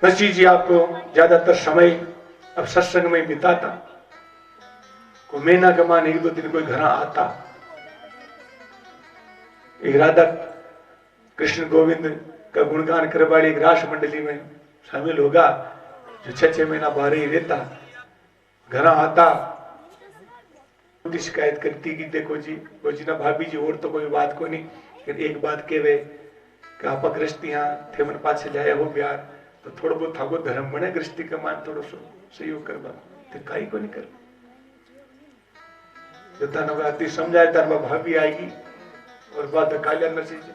नरसिंह जी आपको ज्यादातर समय अब सत्संग में बिताता, को महीना के मान एक दो दिन कोई घर आता, एक राधा कृष्ण गोविंद का गुणगान करने वाली एक रास मंडली में शामिल होगा, जो 6-6 महीना बाहर ही रहता, घर आता, शिकायत करती कि देखो जी वो जी ना भाभी जी और तो कोई बात को नहीं, लेकिन एक बात कहवे कि आप गृहस्थियां थे मन पाछे जाया हो प्यार, तो थोड़ा बहुत थाको धर्म बने गृहस्थी का मान थोड़ा सो सहयोग करवा, तो काई को नहीं कर जता नवरात्रि समझाए तार भाभी आएगी और बात कालिया नरसिंह जी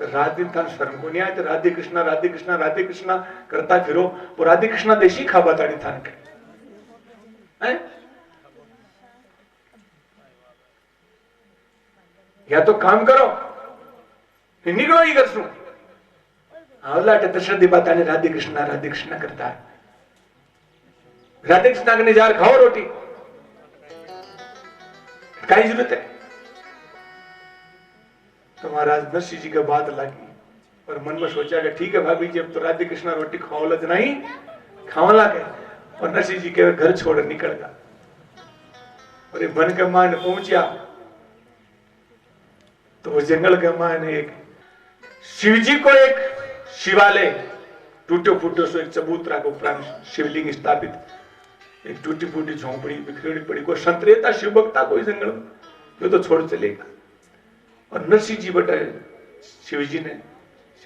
रात दिन थान शर्म को नहीं आए तो राधे कृष्णा राधे कृष्णा राधे कृष्णा करता फिरो, वो राधे कृष्णा देशी खाबा ताड़ी थान के हैं? या तो काम करो निकलो ही कर सू आवला दशरथी बाता ने राधे कृष्णा करता है, राधे कृष्णा के निजार खाओ रोटी, क्या जरूरत है? तो महाराज नरसिंह जी का बात लगी और मन में सोचा कि ठीक है भाभी जी अब तो राधे कृष्णा रोटी खाओ नहीं खावला के, और नरसिंह जी के घर छोड़ निकल गया और ये वन के मान पहुंचा तो वो जंगल के मान एक शिव जी को एक शिवालय टूटो फूटो सो एक चबूतरा को प्राण शिवलिंग स्थापित, एक टूटी फूटी झोंपड़ी बिखरेड़ी पड़ी, कोई संत रहता शिव भक्ता कोई जंगल में, जो तो छोड़ चलेगा। और नरसिंह जी बेटा शिव जी ने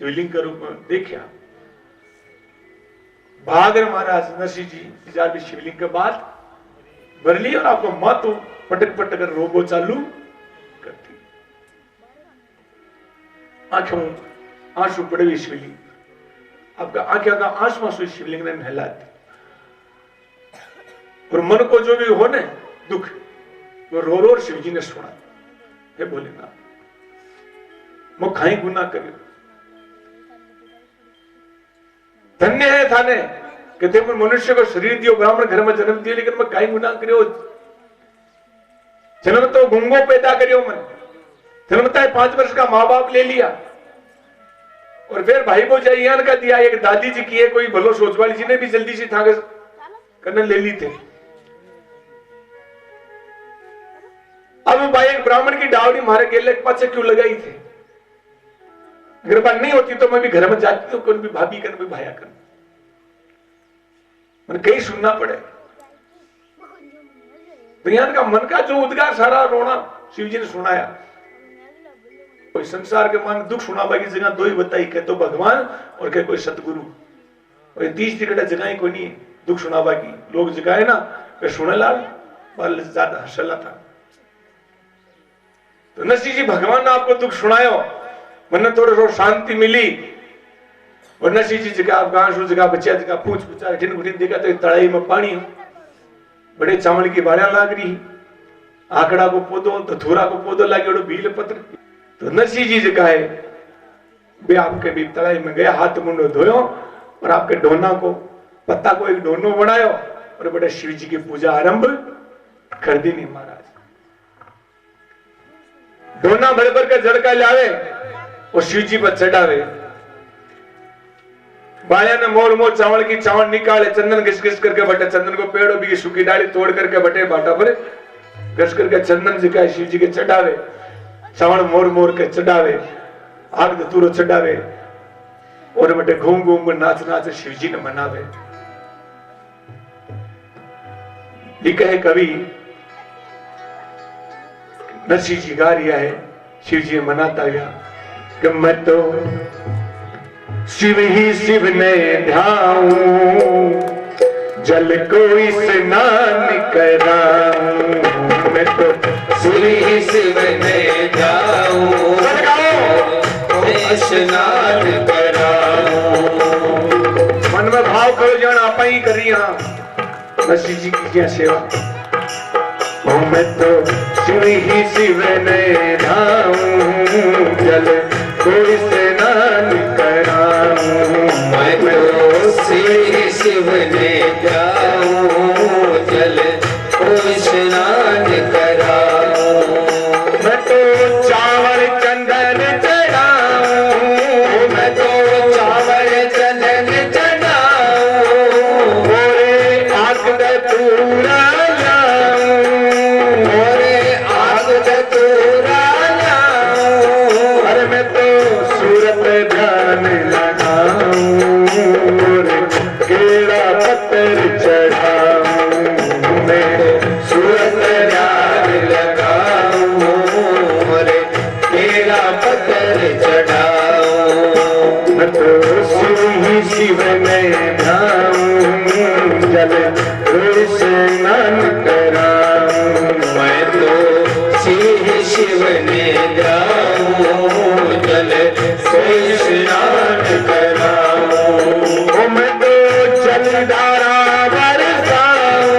शिवलिंग के रूप में देखा, भागर महाराज नरसिंह जी इजार भी शिवलिंग के बाद भर ली और आपको मातो पटक पटक कर रोबो चालू करती, आंखों आंसू पड़े हुए शिवलिंग, आपका आंखें का आंसू आंसू शिवलिंग ने नहलाती, और मन को जो भी हो न दुख वो रो रो शिव जी ने सुना, हे भोलेनाथ मैं खाई गुना करियो, धन्य है थाने कि ते मनुष्य को शरीर दियो, ब्राह्मण घर में जन्म दियो, लेकिन मैं खाई गुना करियो, जन्म तो गुंगो पैदा करियो, मैं जन्मता है 5 वर्ष का माँ बाप ले लिया, और फिर भाई भौजाई का दिया, एक दादी जी की है कोई भलो सोच वाली जी ने भी जल्दी से था करने ले ली थे। अब भाई एक ब्राह्मण की डावड़ी मारे गेले पाचे क्यों लगाई थे, अगर बात नहीं होती तो मैं भी घर में जाती तो कौन भी भाभी कर भी भाया कर, मैंने कहीं सुनना पड़े दुनिया का मन का जो उद्गार सारा रोना शिव जी ने सुनाया। कोई संसार के मान दुख सुना बाकी जगह दो ही बताई, कह तो भगवान और कह कोई सतगुरु, और तीसरी कटा जगह को नहीं दुख सुना बाकी लोग जगह ना कह सुने लाल बाल ज्यादा हर्षला था। तो नरसिंह जी भगवान ने आपको दुख सुनायो, मन थोड़ा रो शांति मिली, और नरसिंह जी जगह आप गांव जगह बच्चा जगह पूछ पूछा जिन गुटिन देखा तो तड़ाई में पानी हो, बड़े चावल की बाड़ियां लाग रही, आकड़ा को पौधो तो धूरा को पौधो लागे भील पत्र, तो नरसिंह जी जगह है वे आपके भी तड़ाई में गया, हाथ मुंडो धोयो और आपके डोना को पत्ता को एक डोनो बनायो और बड़े शिव जी की पूजा आरंभ कर दी। नहीं महाराज डोना भर भर कर जड़का लावे और शिव जी पर चढ़ावे, बाया ने मोर मोर चावल की चावल निकाले, चंदन घिस घिस करके बटे चंदन को पेड़ों भी सूखी डाली तोड़ करके बटे बाटा पर घिस करके चंदन जी का शिव जी के चढ़ावे, चावल मोर मोर के चढ़ावे, आग धतूरो चढ़ावे और बटे घूम घूम कर नाच नाच शिव जी ने मनावे। लिखा है कवि नरसिंह जी गा रिया है, शिव जी मनाता गया कि मैं तो शिव ही शिव ने ध्याऊं, जल को स्नान कराऊं, मैं तो शिव ही शिव ने ध्याऊं, स्नान कराऊं। मन में भाव करो जान आपा ही करी, हाँ नरसिंह जी की सेवा। मैं तो शिव ही शिव ने ध्याऊं, जल को स्नान कराऊं, मैं तो शिव ही शिव ने ध्याऊं, जल को स्नान कराऊं। मैं तो चावल चंदन चढ़ाऊं, मैं तो चावल चंदन चढ़ाऊं, शिव में ध्याऊं जल स्नान कराऊं मैं तो शिव ने जाऊं जल से स्नान कराऊं मैं तो जलधारा बरसाऊं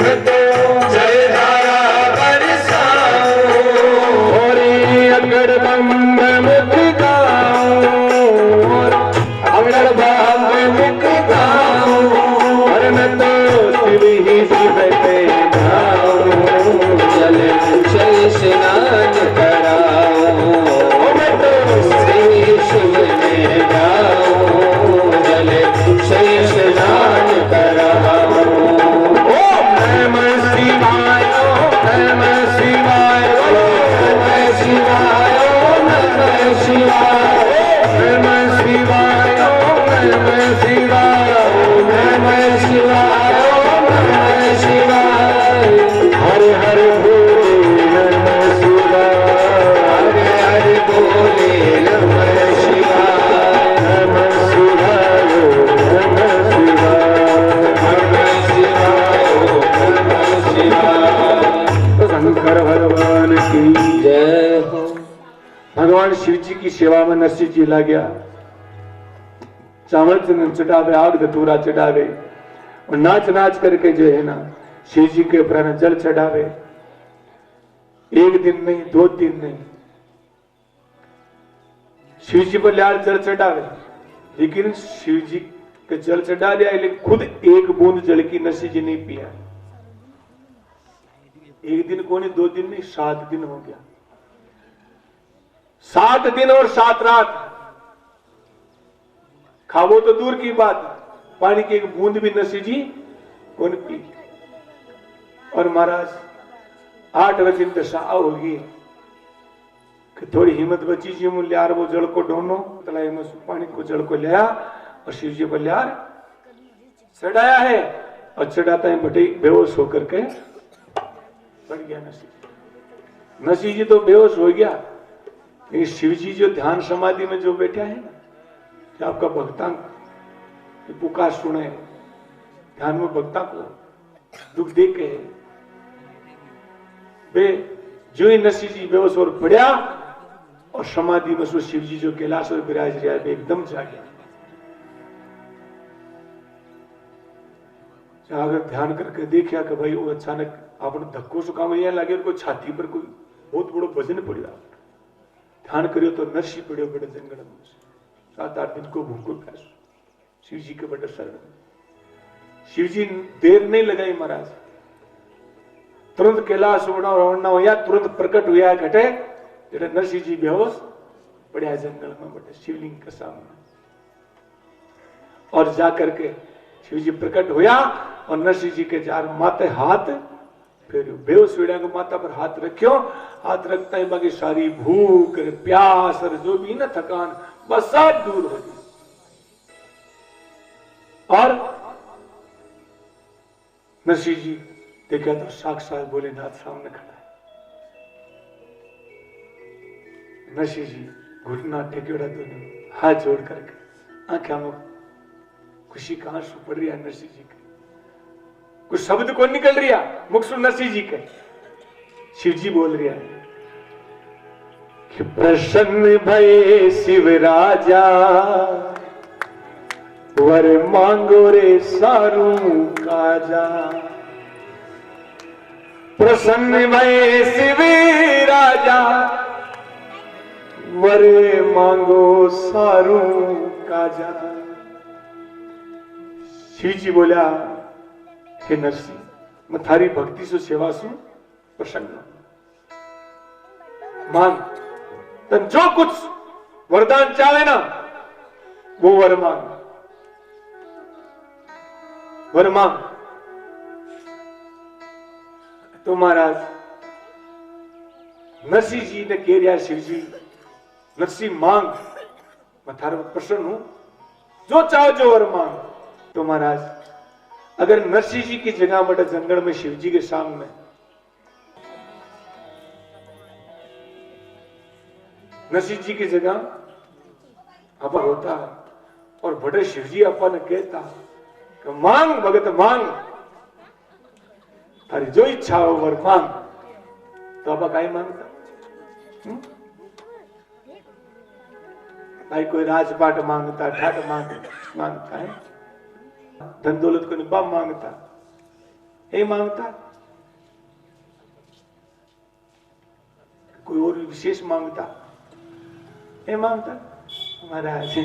मैं तो जलधारा बरसाऊं और अगड़ बंद मुख गाऊं अगड़ बंद मुख गाऊं और मैं तो शिव ही शिव पे ध्याऊं जल से स्नान कराऊं मैं तो शिव में जाऊं जल से स्नान कराऊं ओम नमः शिवाय ओम नमः शिवाय ओम नमः शिवाय ओम नमः शिवाय ओम नमः शिवाय ओम नमः शिवाय ओम नमः शिवाय ओम नमः शिवाय हरे हरे बोले नमः शिवाय हरे हरे बोले नमः शिवाय नमः शिवाय नमः शिवाय नमः शिवाय नमः शिवाय शंकर भगवान की जय हो। भगवान शिव जी की सेवा में नरसिंह जी ला गया चावल चंदन चढ़ावे आग धतूरा चढ़ावे और नाच नाच करके जो है ना शिव जी के प्राण जल चढ़ावे एक दिन नहीं 2 दिन नहीं शिव जी पर लाल जल चढ़ावे लेकिन शिव जी के जल चढ़ा दिया लेकिन खुद एक बूंद जल की नरसिंह जी नहीं पिया एक दिन को नहीं 2 दिन नहीं 7 दिन हो गया 7 दिन और 7 रात खावो तो दूर की बात पानी की एक बूंद भी नरसिंह जी कौन पी और महाराज 8 बजे दशा होगी कि थोड़ी हिम्मत बची जी मूल्य यार वो जल को ढूंढो तलाई में पानी को जल को लिया और शिव जी पर यार चढ़ाया है और चढ़ाता है बटे बेहोश होकर के बढ़ गया नरसिंह जी तो बेहोश हो गया लेकिन शिव जी जो ध्यान समाधि में जो बैठा है ना कि आपका भक्ता की पुकार सुने ध्यान में भक्ता को दुख देखे वे जो ही नरसिंह जी बेहोश और पड़ा और समाधि में सो शिव जी जो कैलाश में विराज रहा है एकदम जागे अगर ध्यान करके देखा कि भाई वो अचानक आपने धक्को से काम यहाँ लगे उनको छाती पर कोई बहुत बड़ो वजन पड़ा ध्यान करियो तो नरसिंह पड़ो बड़े जंगल में 7-8 दिन को भूखो प्यास शिव जी के बड़े शरण शिव जी देर नहीं लगाई महाराज तुरंत कैलाश उड़ना हो या तुरंत प्रकट हुआ घटे जेडे नरसिंह जी बेहोश पड़ा जंगल में बड़े शिवलिंग के सामने और जाकर के शिव जी प्रकट हुआ और नरसिंह जी के जार माथे हाथ फिर बेहोश वेड़ा को माथा पर हाथ रखियो हाथ रखता ही बाकी सारी भूख प्यास और जो भी ना थकान बस सब दूर हो गई और नरसिंह जी देखा तो साक्षात भोलेनाथ सामने खड़ा है नरसिंह जी घुटना टेकेड़ा दोनों हाथ जोड़ करके आंखें में खुशी का आंसू पड़ रही है नरसिंह जी के कुछ शब्द को निकल रहा मुख सुन नरसिंह जी के शिव जी बोल रहा है कि प्रसन्न भये शिव राजा वर मांगो रे सारू काजा प्रसन्न भये शिव राजा वर मांगो सारू काजा शिव जी बोला हे नरसिंह मैं थारी भक्ति से सेवा सु प्रसन्न मांग तन जो कुछ वरदान चाहे ना वो वर मांग तो महाराज नरसिंह जी ने कह दिया शिव जी नरसिंह मांग मैं थारे प्रसन्न हूं जो चाहो जो वर मांग तो महाराज अगर नरसिंह जी की जगह बड़े जंगल में शिव जी के सामने नरसिंह जी की जगह पर होता है और बड़े शिवजी अपन कहता कि मांग भगत मांग, तारी जो इच्छा हो वर मांग। तो अब काई मांगता? भाई कोई राजपाट मांगता, ठाट मांगता है, धन दौलत को निबा मांगता, ये मांगता, कोई और विशेष मांगता, ये मांगता। महाराज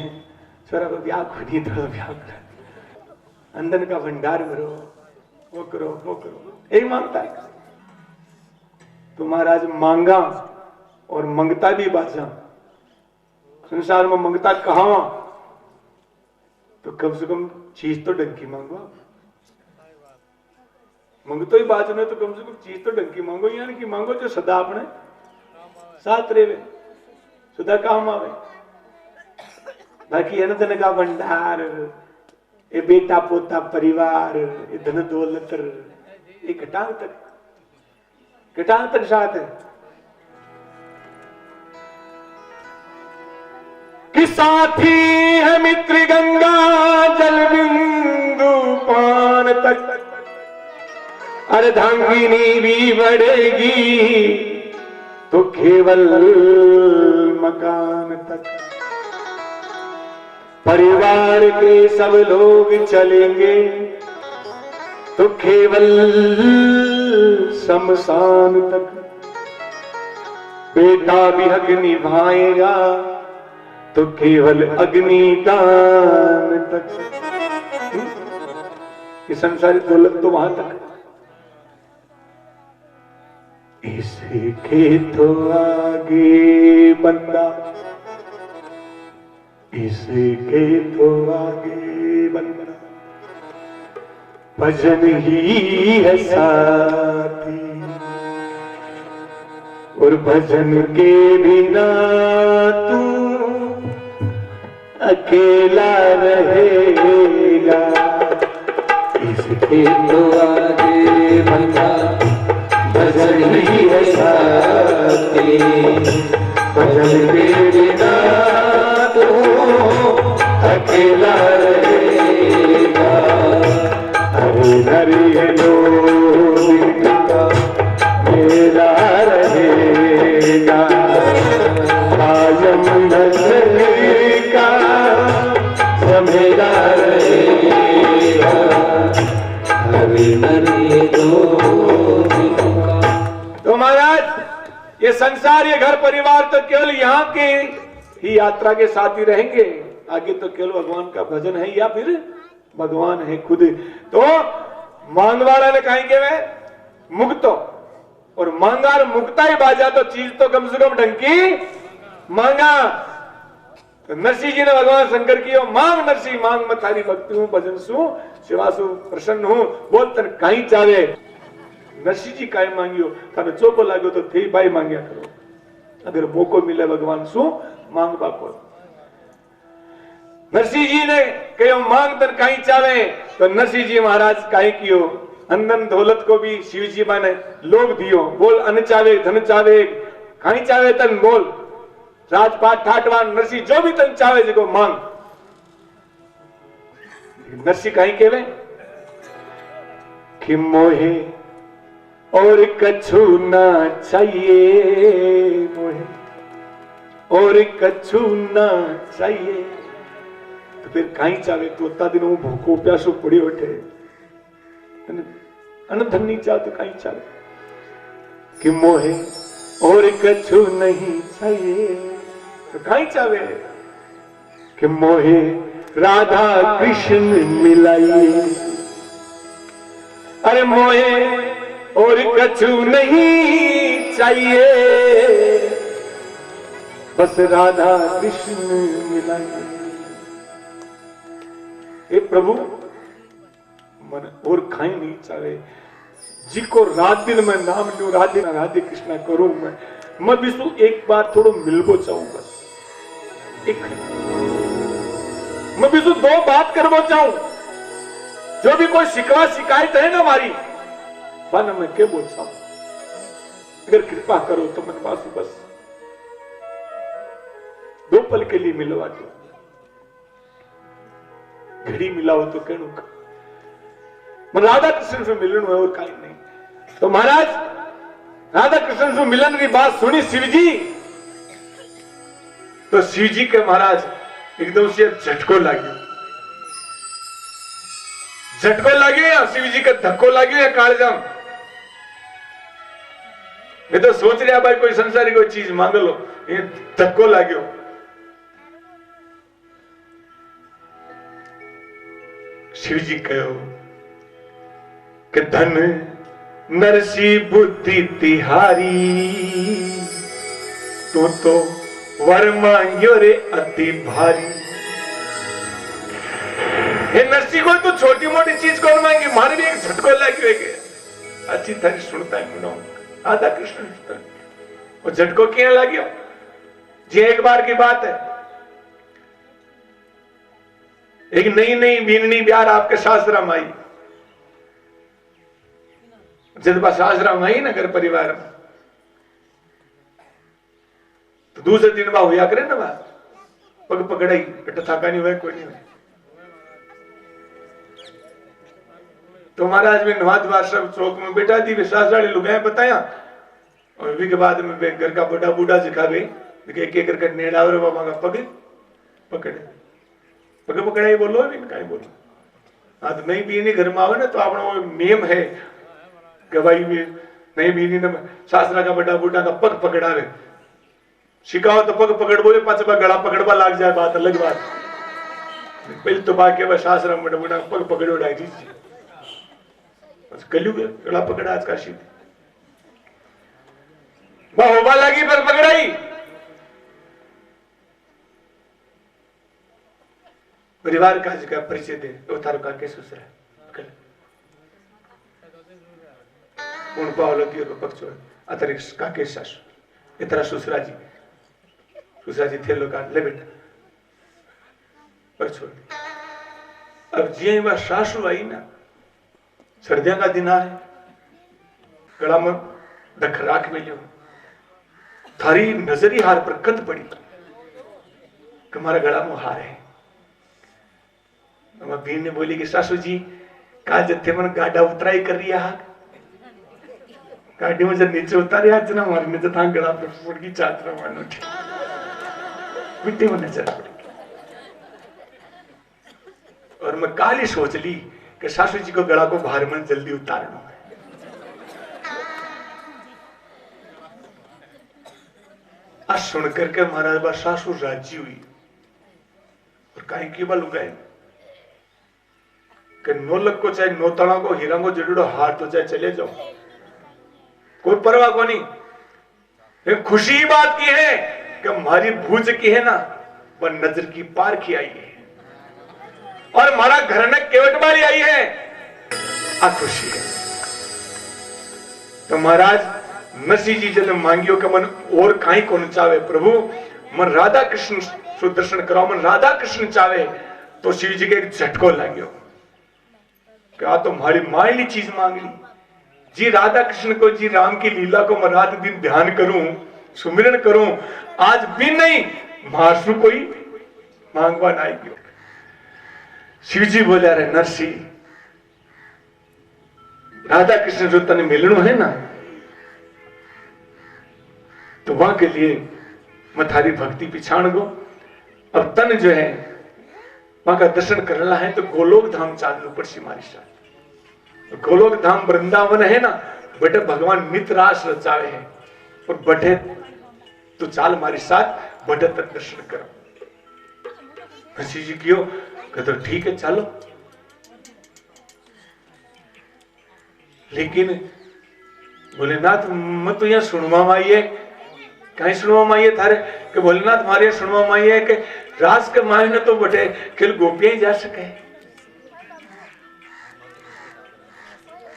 छोरा को ब्याह को नहीं तो ब्याह करो, अंदर का भंडार भरो, वो करो वो करो, यही मांगता है। तो महाराज मांगा और मंगता भी बाजा। संसार में मंगता कहां? तो कम से कम चीज तो ढंग की मांगो। मंगतो ही बात नहीं तो कम से कम चीज तो ढंग की मांगो, यानी कि मांगो जो सदा अपने साथ रेवे, सदा काम आवे। बाकी है धन का भंडार, ये बेटा पोता परिवार, ये धन दौलत, ये घटांग तक साथ है कि साथी है मित्र गंगा जल बिंदु पान तक, अर्धांगिनी भी बढ़ेगी तो केवल मकान तक। परिवार के सब लोग चलेंगे तो केवल शमशान तक। बेटा भी हक निभाएगा तो केवल अग्निदान तक। ये संसारी दौलत तो वहां तक। इसके तो आगे बंदा, इसके तो आगे बंदा, भजन ही है साथी, और भजन के बिना तू अकेला रहेगा। इसके तो आगे बंदा, भजन ही है साथी, भजन के बिना तो अकेला रहेगा। हरे हरे लोग का मेरा रहेगा, कायम नजर का मेरा रहेगा। हरे हरे लोग का। तो महाराज ये संसार, ये घर परिवार तो केवल यहाँ के ही यात्रा के साथ ही रहेंगे, आगे तो केवल भगवान का भजन है या फिर भगवान है खुद। तो मांग वाला ने कहीं के वे मुक्तो, और मांगार मुक्ता ही बाजा तो चीज तो कम से कम ढंग की मांगा। तो नरसिंह जी ने भगवान शंकर की मांग नरसिंह मांग, मैं थारी भक्ति हूं, भजन सु सेवा सु प्रसन्न हूं, बोल तन कहीं चावे। नरसिंह जी काई मांगियो, थाने चोको लाग्यो तो थे भाई मांग्या करो। अगर मौको मिले भगवान सु मांग बाको। नरसिंह जी ने कहो मांग तन कहीं चावे, तो नरसिंह जी महाराज कहीं कियो, अंदन दौलत को भी शिव जी माने लोग दियो। बोल अन्न चावे धन चावे कहीं चावे तन बोल, राजपाट ठाटवान नरसिंह जो भी तन चावे जिको मांग। नरसिंह कहीं केवे कि मोहे और कछु ना चाहिए, मोहे और कछु ना चाहिए। तो फिर कहीं चावे तो उतना दिन वो भूखो प्यासो पड़ी उठे, अन्न धन नहीं चाह तो कहीं चावे कि मोहे और कछु नहीं चाहिए। तो कहीं चावे कि मोहे राधा कृष्ण मिलाइए। अरे मोहे और कछु नहीं चाहिए, बस राधा कृष्ण मिलाइए। हे प्रभु मन और खाई नहीं चाहे, जिको रात दिन मैं नाम लू, रात दिन राधे कृष्णा करूं मैं विष्णु एक बार थोड़ो मिलबो चाहूं, बस एक मैं विष्णु दो बात करबो चाहूं। जो भी कोई शिकवा शिकायत है ना हमारी, बन मैं क्या बोल सकूं, अगर कृपा करो तो मन वासु बस दो पल के लिए मिलवा दो। घड़ी मिला हो तो कहू मन राधा कृष्ण से मिलन हो और कहीं नहीं। तो महाराज राधा कृष्ण से मिलन की बात सुनी शिव जी, तो शिव जी के महाराज एकदम से झटको लगे, झटको लगे या शिव जी का धक्को लगे या कालजाम। ये तो सोच रहा भाई कोई संसारी कोई चीज मांग लो, ये धक्को लाग्यो। शिव जी कहो कि धन नरसी बुद्धि तिहारी, तो वर मांग्यो रे अति भारी। हे नरसी को तू छोटी मोटी चीज कौन मांगी, मारे भी एक झटको लाग्यो है। अच्छी तरह सुनता है मुनो राधा कृष्ण, वो झटको क्या लाग्यो जी। एक बार की बात है, एक नई नई बीननी ब्यार आपके शास्त्र में आई। जब शास्त्र में आई ना घर परिवार में, तो दूसरे दिन बा हुआ करे ना, पग पकड़ाई थका नहीं हुआ, कोई नहीं हुआ। तो महाराज में नवाज बादशाह चौक में बैठा थी, विश्वास वाले लोग बताया, और अभी के बाद में घर का बड़ा बूढ़ा सिखा गई, एक एक करके नेड़ा और बाबा का पग पकड़े, पग पकड़ाई बोलो भी कहीं बोलो। हाँ तो नहीं बीनी घर में आवे ना, तो अपना वो नियम है कि भाई नहीं बीनी ने शास्त्रा का बड़ा बूढ़ा का पग पकड़ावे, सिखाओ तो पग पकड़ बोले, पांच गला पकड़वा लाग जाए, बात अलग बात। पहले तो बाकी वह शास्त्र में बड़ा बूढ़ा पग पकड़ो डाई दीजिए, कलयुग गला पकड़ा आज का शीत होबा लगी पर पकड़ाई। परिवार का जी का परिचय दे, वो तारो का के ससुर उन पावलो दियो को पक्षो अतरिक्ष का के सासु इतरा ससुरा जी थे लोग ले बेटा पर छोड़। अब जी वह सासु आई ना, सर्दियों का दिन आए, गला में दख राख मिलियो, थारी नजरी हार पर कंध पड़ी कि हमारा गला में हार है। भीन ने बोली कि सासू जी का जत्थे मन गाड़ा उतराई कर रही है, गाड़ी में जब नीचे उतारे आज ना हमारे नीचे था गला पर फुट की चादर मानो मिट्टी में नजर पड़ी। और मैं काली सोच ली कि सासू जी को गला को बाहर में जल्दी उतारना है। आज सुन करके महाराज बा सासू राजी हुई, और कहीं की बल उगाए कि नौलक को चाहे नौतला को हीरा को जड़ो हार तो चाहे चले जाओ, कोई परवाह को नहीं। लेकिन खुशी ही बात की है कि हमारी भूज की है ना, वह नजर की पार की आई है, और हमारा घर में केवट वाली आई है, आ खुशी है। तो महाराज नरसिंह जी जब मांगियो कि मन और कहीं को चावे प्रभु, मन राधा कृष्ण सुदर्शन कराओ, मन राधा कृष्ण चावे। तो शिव जी के एक झटको लग्यो, क्या तो हमारी मायली चीज मांग ली जी। राधा कृष्ण को जी राम की लीला को मैं रात दिन ध्यान करूं, सुमिरन करूं, आज भी नहीं मासू कोई मांगवा ना गयो। शिव जी बोले अरे नरसिंह, राधा कृष्ण जो तने मिलनो है ना, तो वहां के लिए मैं थारी भक्ति पिछाड़ गो। अब तन जो है वहां का दर्शन करना है तो गोलोक धाम चालू पड़सी मारी साथ। गोलोक धाम वृंदावन है ना, बटे भगवान नित रास रचावे है, और बटे तो चाल मारी साथ, बटे तक दर्शन करो। नरसिंह जी क्यों कहते ठीक है चलो, लेकिन भोलेनाथ मैं तो यहाँ सुनवा माइए, कहीं सुनवा माइए थारे कि भोलेनाथ हमारे सुनवा माइए कि रास के मायने तो बटे केवल गोपियां ही जा सके,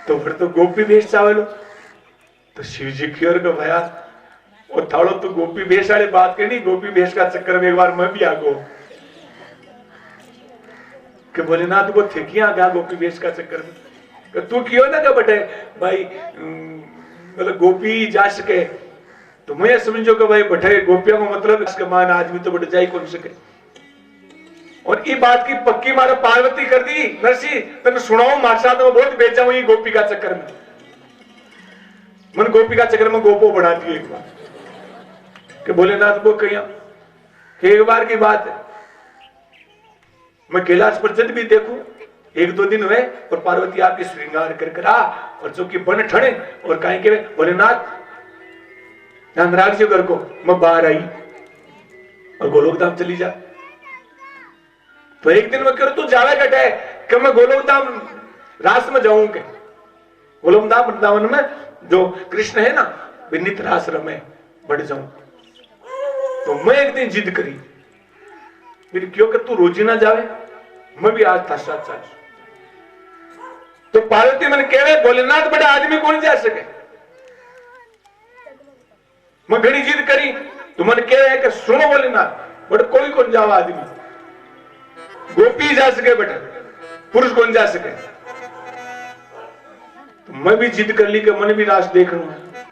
तो फिर तो गोपी भेष चावे लो। तो शिव जी की ओर को भया वो थाड़ो तो गोपी भेष वाली बात करनी, गोपी भेष का चक्कर में एक बार मैं भी आ गो कि भोलेनाथ को थेकियां गया गोपी भेष का चक्कर में। तू क्यों ना क्या बटे भाई मतलब गोपी जा सके, तो मैं समझो कि भाई बटे गोपियों को मतलब इसके मान आदमी तो बट जा ही कौन सके। और ये बात की पक्की मारे पार्वती कर दी नरसी तेन सुनाओ मार साथ में बहुत बेचा हुई गोपी का चक्कर में मन गोपी का चक्कर में गोपो बना दिए एक बार कि भोलेनाथ को कहिया कि एक बार की बात है मैं कैलाश पर जब भी देखूं एक दो दिन हुए और पार्वती आपके श्रृंगार कर आ और चौकी बन ठणे और कहीं के भोलेनाथ ध्यान राख जो घर को मैं बाहर आई और गोलोक धाम चली जा तो एक दिन मैं कह तू जावे कटे कि मैं गोलोक धाम रास में जाऊं के गोलोक धाम वृंदावन में जो कृष्ण है ना विनित रास रमे बढ़ जाऊं तो मैं एक दिन जिद करी फिर क्यों कि तू रोजी ना जावे मैं भी आज था साथ साथ तो पार्वती मैंने कह रहे भोलेनाथ बड़ा आदमी कौन जा सके मैं घड़ी जिद करी तो मैंने कह रहे कि सुनो भोलेनाथ बट कोई कौन जावा आदमी गोपी जा सके बेटा पुरुष कौन जा सके तो मैं भी जिद कर ली कि मैंने भी रास देखना है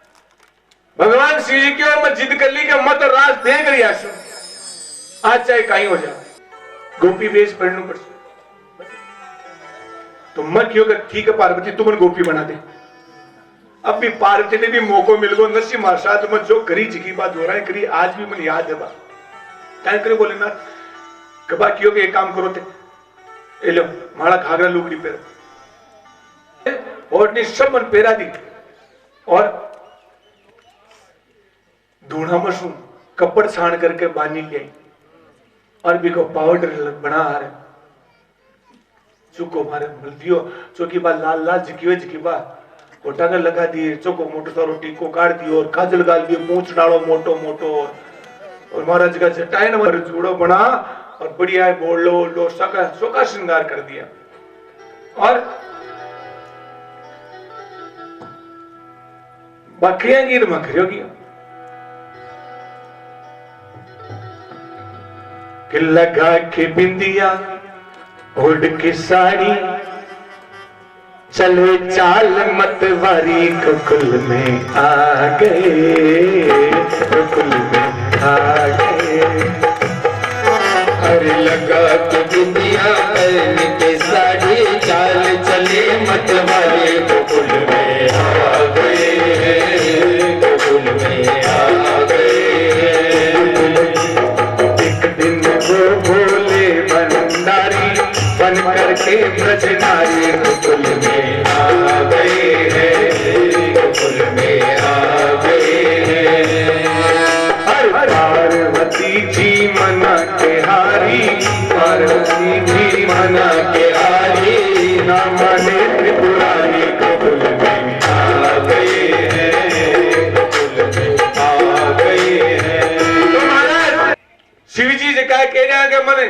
भगवान शिव जी की ओर मैं जिद कर ली कि मैं तो रास देख रही आज चाहे कहीं हो जाए गोपी वेश पहनू पड़ तो मैं क्यों कर ठीक है पार्वती तू मन गोपी बना दे अब भी पार्वती ने भी मौको मिल गो नरसिंह महाराज में जो करी जिकी बात हो रहा है करी आज भी मुझे याद है बात क्या करे बोले ना कबा क्यों के एक काम करो थे लो माड़ा घाघरा लुगड़ी पहन और ने सब मन पहरा दी और धूणा मशू कपड़ छाण करके बानी ले और भी को पाउडर बना आ रहे चुको मारे मिल दियो चौकी बात लाल लाल जिकी बात टांगर लगा दिए चौको मोटो सारो टीको काट दियो और काजल गाल दियो मूछ डालो मोटो मोटो और महाराज का चटाइन में जूड़ो बना और बढ़िया बोल लो सोका श्रृंगार कर दिया और बकरियां गिर मखरियों की कि लगा के बिंदिया ओढ़ के साड़ी चले चाल मतवारी गोकुल में आ गए गोकुल में आ गए अरे लगा के बिंदिया पहन के साड़ी चाल चले मतवारे गोकुल में आ गए गोकुल में आ गए एक दिन वो भोले भंडारी बन करके ब्रज नारी गोकुल में आ गए हैं गोकुल में आ गए हैं पार्वती जी मना के हारी पार्वती जी मना के हारी ना माने त्रिपुरारी गोकुल में आ गए हैं गोकुल में आ गए हैं शिव जी जे कह रहे हैं कि मने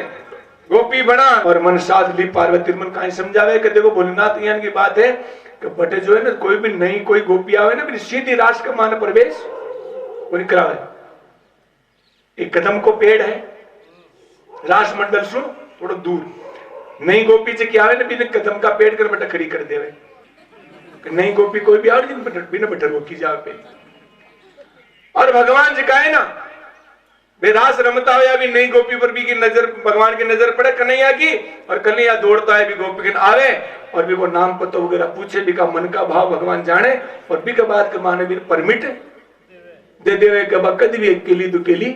गोपी बना और मन साध ली पार्वती मन कहीं समझावे कि देखो भोलेनाथ यहाँ की बात है कि बटे जो है ना कोई भी नई कोई गोपी आवे ना सीधी रास का मान प्रवेश वो नहीं करावे एक कदम को पेड़ है रास मंडल सुन थोड़ा दूर नई गोपी से क्या आवे ना बिना कदम का पेड़ कर बटा खड़ी कर देवे नई गोपी कोई भी आवे बिना बटर वो की जावे पे और भगवान जी का है ना बेरास रमता हो या भी नई गोपी पर भी की नजर भगवान की नजर पड़े कन्हैया की और कन्हैया दौड़ता है भी गोपी के आवे और भी वो नाम पता वगैरह पूछे भी का मन का भाव भगवान जाने और भी का बात के माने भी परमिट दे देवे कब कद भी अकेली दुकेली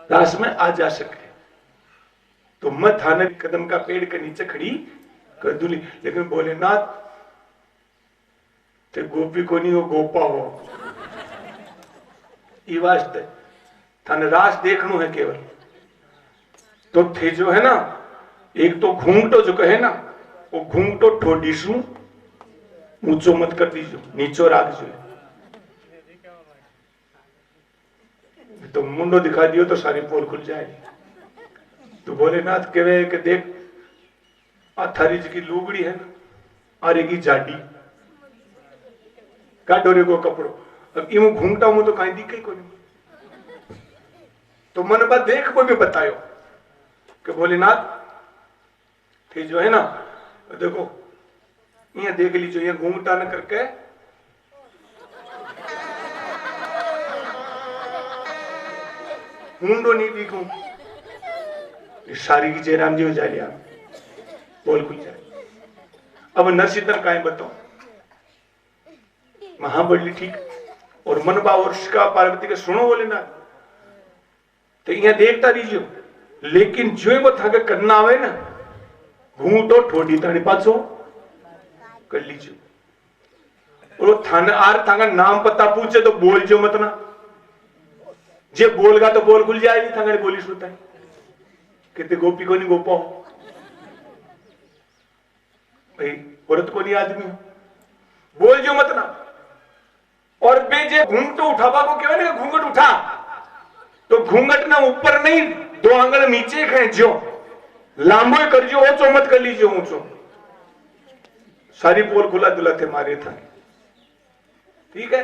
रास में आ जा सके तो मत थाने कदम का पेड़ के नीचे खड़ी कर दूली लेकिन भोलेनाथ ते गोपी को नहीं हो गोपा हो ये वास्ते थाने रास देखनो है केवल तो थे जो है ना एक तो घूंघटो जो कहे ना वो घूंघटो ठोडीसू ऊंचो मत कर दीजो नीचो राख जो तो मुंडो दिखा दियो तो सारी पोल खुल जाएगी तो भोलेनाथ कहे कि देख आ थारी जी की लुगड़ी है ना आरे की जाडी काटो रे को कपड़ो अब इमो घूंघटा हूं तो कहीं दिखे को नहीं तो मन बात देख कोई भी बतायो कि भोलेनाथ थे जो है ना देखो ये देख लीजिए ये घूंघटा न करके मुंडो नहीं दिखू सारी की जयराम जी हो जा लिया बोल खुल जाए। अब नरसिंह काय बताओ महाबली ठीक और मनबा और शिका पार्वती के सुनो बोले ना तो यहाँ देखता दीजियो लेकिन जो वो थाके करना आवे ना घूंटो ठोडी तानी पाछो कर लीजियो और वो थाने आर थाका नाम पता पूछे तो बोल जो मत ना जे बोलगा तो बोल खुल जाएगी थाने बोली सुनता है कितने गोपी को नहीं गोपो भाई औरत को नहीं आदमी बोल जो मत ना और बेजे घूंघट उठावा को क्या ना घूंघट उठा तो घूंघट ना ऊपर नहीं 2 आंगल नीचे खेचो लांबो कर जो ऊंचो मत कर लीजिए ऊंचो सारी पोल खुला दुला थे मारे था ठीक है।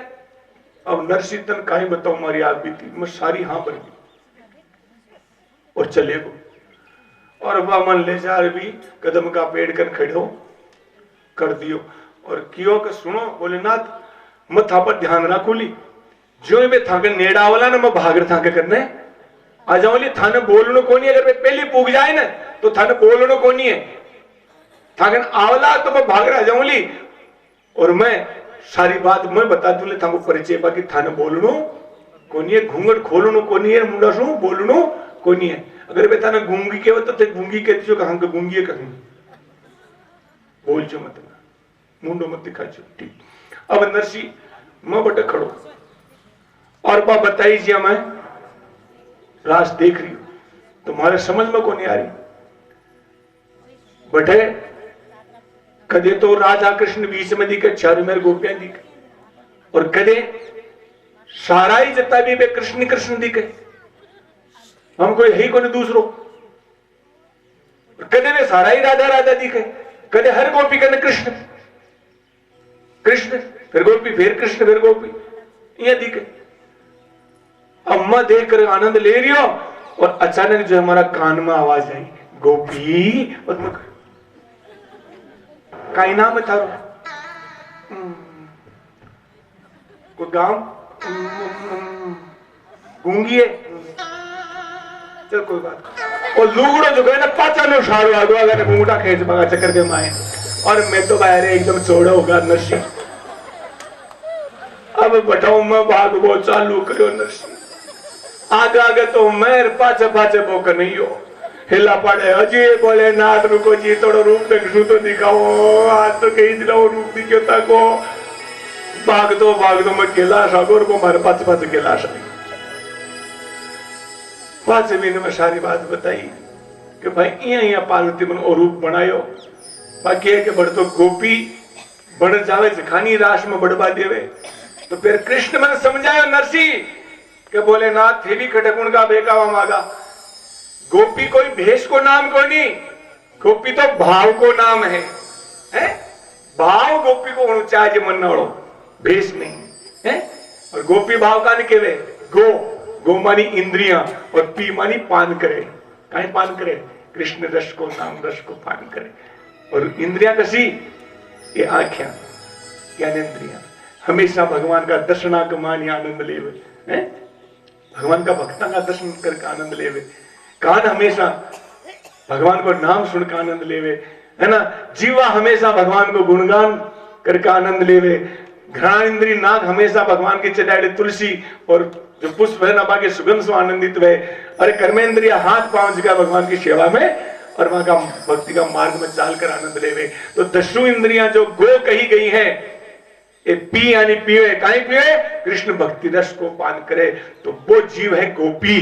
अब नरसिंह काई बताओ मारी आग भी थी मैं सारी हाँ बन गई और चले गो और वामन ले जा भी कदम का पेड़ कर खड़ो कर दियो और कियो के सुनो भोलेनाथ मत पर ध्यान रखो ली जो मैं थाके नेड़ा वाला ना मैं भागर थाके करने आ जाओ ली थाने बोलनो कोनी अगर मैं पहले पूग जाए ना तो थाने बोलनो कोनी है थाके आवला तो मैं भागर आ जाऊं ली और मैं सारी बात मैं बता दूं ले थाको परिचय बाकी थाने बोलनो कोनी है घूंघट खोलनो कोनी है मुंडा सु बोलनो कोनी है अगर मैं थाने गूंगी के तो ते गूंगी के जो कहां के गूंगी है कहां बोल जो मत मुंडो मत दिखा जो ठीक। अब नरसी मैं बटे खड़ो और बा बताई जी मैं रास देख रही हूं तुम्हारे समझ में को नहीं आ रही बटे कदे तो राधा कृष्ण बीच में दिखे चारों मेरे गोपियां दिखे और कदे सारा ही जता भी कृष्ण कृष्ण दिखे हम कोई है ही कोई दूसरो कदे वे सारा ही राधा राधा दिखे कदे हर गोपी कने कृष्ण कृष्ण फिर गोपी फिर कृष्ण फिर गोपी ये दिखे। अम्मा देख कर आनंद ले रही हो और अचानक जो हमारा कान में आवाज आई गोपी और मैं काई नाम है थारो कोई गांव गूंगी है चल कोई बात और लुगड़ो जो गए ना पाचा नो सारो आगो अगर घूंघटा खेच मगा चक्कर के माए और मैं तो बाहर एकदम चौड़ा होगा नरसी अब बटाऊ मैं भागो चालू करो नरसी आगे आगे तो मैं पाचे पाचे बोक नहीं हो हिला पड़े अजय बोले नाथ रुको जी थोड़ा रूप देखू तो दिखाओ आज तो कहीं दिलाओ रूप दिखो तको भाग दो मैं गिलास आगो को मारे पाचे पाचे गिलास आई पांच महीने में सारी बात बताई कि भाई यहाँ पार्वती मन और रूप बनायो बाकी है कि बढ़ तो गोपी बढ़ जावे खानी राश में बढ़वा देवे तो फिर कृष्ण मन समझायो नरसी के बोले नाथ थे भी खटकुण का बेकावा मागा गोपी कोई भेष को नाम को नहीं गोपी तो भाव को नाम है भाव गोपी को होना चाहिए मन नड़ो भेष नहीं है और गोपी भाव का नहीं केवे गो मानी इंद्रियां और पी मानी पान करे कहीं पान करे कृष्ण रस को नाम रस को पान करे और इंद्रियां कसी ये आंखें ज्ञानेन्द्रियां हमेशा भगवान का दर्शना का मान आनंद लेवे भगवान का भक्ता का दर्शन करके आनंद लेवे कान हमेशा भगवान को नाम सुनकर आनंद लेवे है ना जीवा हमेशा भगवान को गुणगान करके आनंद लेवे घ्राण इंद्री नाक हमेशा भगवान की चढ़ाए तुलसी और जो पुष्प है ना बाकी सुगंध से आनंदित हुए अरे कर्मेंद्रिया हाथ पांव जगह भगवान की सेवा में और वहां का भक्ति का मार्ग में चाल कर आनंद लेवे तो दसों इंद्रियां जो गो कही गई है ये पी यानी पिए काहे पिए कृष्ण भक्ति रस को पान करे तो वो जीव है गोपी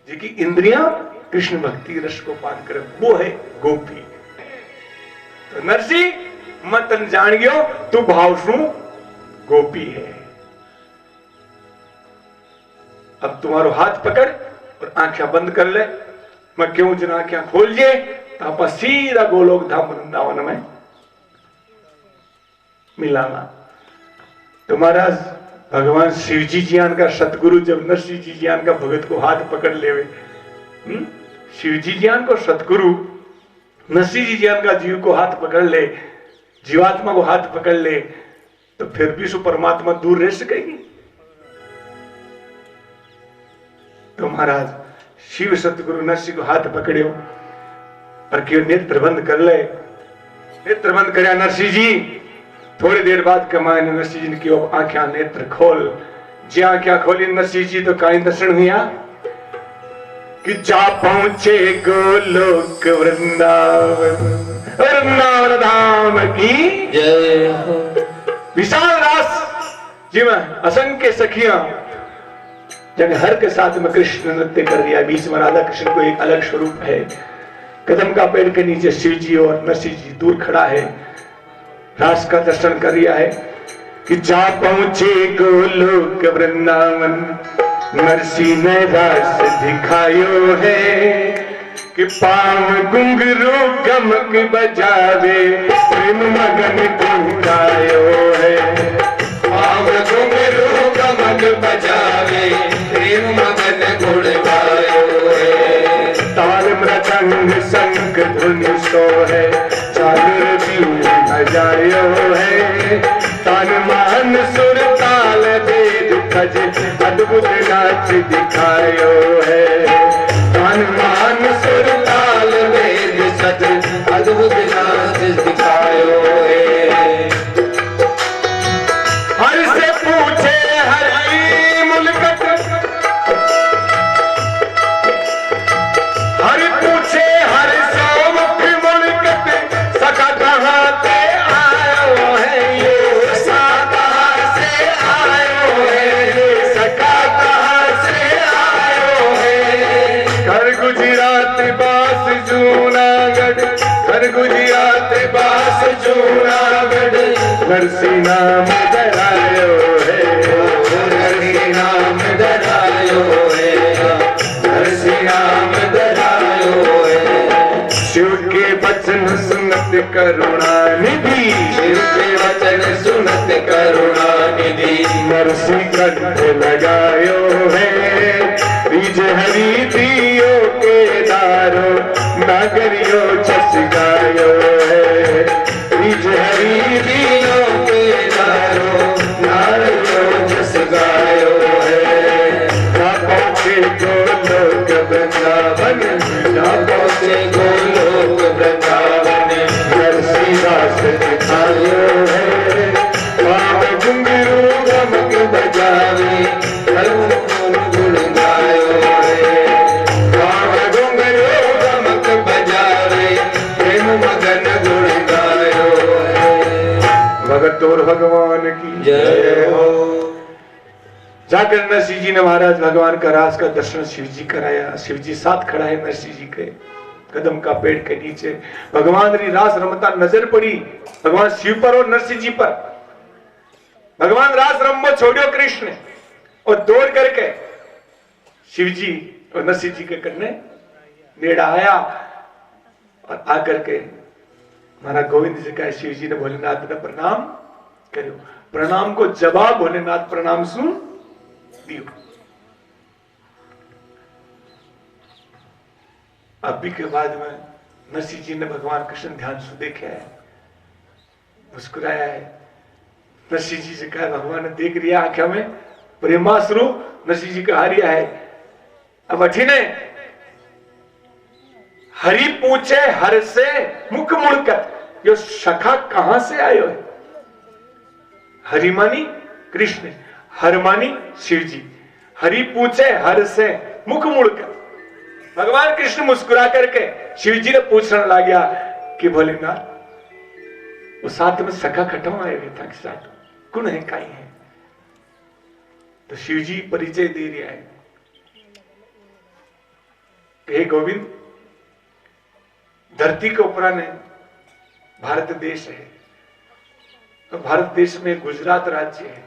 जिसकी इंद्रियां कृष्ण भक्ति रस को पान करे वो है गोपी। तो नरसी मत जान गयो तू भाव सु गोपी है। अब तुम्हारो हाथ पकड़ और आंखें बंद कर ले मैं क्यों जन आंखें खोल जे तो आप सीधा गोलोक धाम वृंदावन में मिलाना। तो महाराज भगवान शिव जी जियान का सतगुरु जब नरसिंह जी जियान का भगत को हाथ पकड़ लेवे शिव जी जियान को सतगुरु नरसिंह जी जियान का जीव को हाथ पकड़ ले जीवात्मा को हाथ पकड़ ले तो फिर भी सु परमात्मा दूर रह सकेगी। तो महाराज शिव सतगुरु नरसिंह को हाथ पकड़ियो और क्यों नेत्र बंद कर ले। नेत्र बंद करया नरसिंह जी। थोड़ी देर बाद कमाए नरसिंह जी ने क्यों आंखें नेत्र खोल। जी आंखें खोली नरसिंह जी तो काई दर्शन हुआ कि जा पहुंचे गोलोक वृंदावन, वृंदावन धाम की जय हो। विशाल रास जी में असंख्य सखियां जब हर के साथ में कृष्ण नृत्य कर दिया। बीच में राधा कृष्ण को एक अलग स्वरूप है। कदम का पेड़ के नीचे शिव जी और नरसिंह जी दूर खड़ा है, रास का दर्शन कर रिया है कि जा पहुंचे गोलोक वृंदावन, नरसिंह ने रास दिखायो है कि पाव घुंघरू गमक बजावे, प्रेम मगन गुंगायो है। पाव घुंघरू गमक बजावे, प्रेम मगन गुण गायो है। ताल मृदंग शंख धुन सोहे, चादर बीन बजायो है। तान मान सुर ताल वेद खज, अद्भुत नाच दिखायो है। तान मान सुर ताल वेद सज, अद्भुत नाच दिखायो है। हर से पूछे हरि मुल्कत, हरि पूछे हर सो मुख मुल्कत, सखा कहाँ से आयो है ये, सखा कहाँ से आयो है, सखा कहाँ से आयो है। घर गुजरात बास जूनागढ़, घर गुजरात बास जूनागढ़, नरसिंह नाम धरायो है। नरसिंह नाम धरायो है, नरसिंह नाम धरायो है। शिव के वचन सुनत करुणा निधि, शिव के वचन सुनत करुणा निधि, नरसिंह कंठ लगायो है। बीज हरि दियो के दारो, नागरियो छस गायो है। बीज हरि दियो के दारो, नारियो जस गायो है। ना पहुंचे गोलोक वृंदावन, ना पहुंचे गोलोक वृंदावन, नरसिंह रास दिखायो है। पाव घुंघरू गमक बजावे, प्रेम गुण गायो है। पाव घुंघरू गमक बजावे, प्रेम मगन गुण गायो है। भगत और भगवान की जय हो। जाकर नरसिंह जी ने महाराज भगवान का रास का दर्शन शिव जी कराया। शिव जी साथ खड़ा है नरसिंह जी के कदम का पेड़ के नीचे। भगवान री रास रमता नजर पड़ी भगवान शिव पर और नरसिंह जी पर। भगवान रास रमो छोड़ियो कृष्ण और दौड़ करके शिव जी और नरसिंह जी के करने नेड़ा आया और आकर के महाराज गोविंद जी का शिव जी ने भोलेनाथ ने प्रणाम करो। प्रणाम को जवाब भोलेनाथ प्रणाम सुन दियो। अभी के बाद में नरसिंह जी ने भगवान कृष्ण ध्यान से देखा है, मुस्कुराया है। नरसिंह जी से कहा भगवान ने देख रिया आंखों में प्रेमाश्रु नरसिंह जी का हारिया है। अब अठिने हरि पूछे हर से मुख मुड़कर, यो सखा कहां से आयो है। हरि मानी कृष्ण, हर मानी शिव जी। हरि पूछे हर से मुख मुड़कर, भगवान कृष्ण मुस्कुरा करके शिव जी ने पूछने लग गया कि भोलेनाथ वो साथ में सखा खटम आए हुए था कि साथ कौन है काई है। तो शिव जी परिचय दे रहा है, हे गोविंद धरती के ऊपर ने भारत देश है, तो भारत देश में गुजरात राज्य है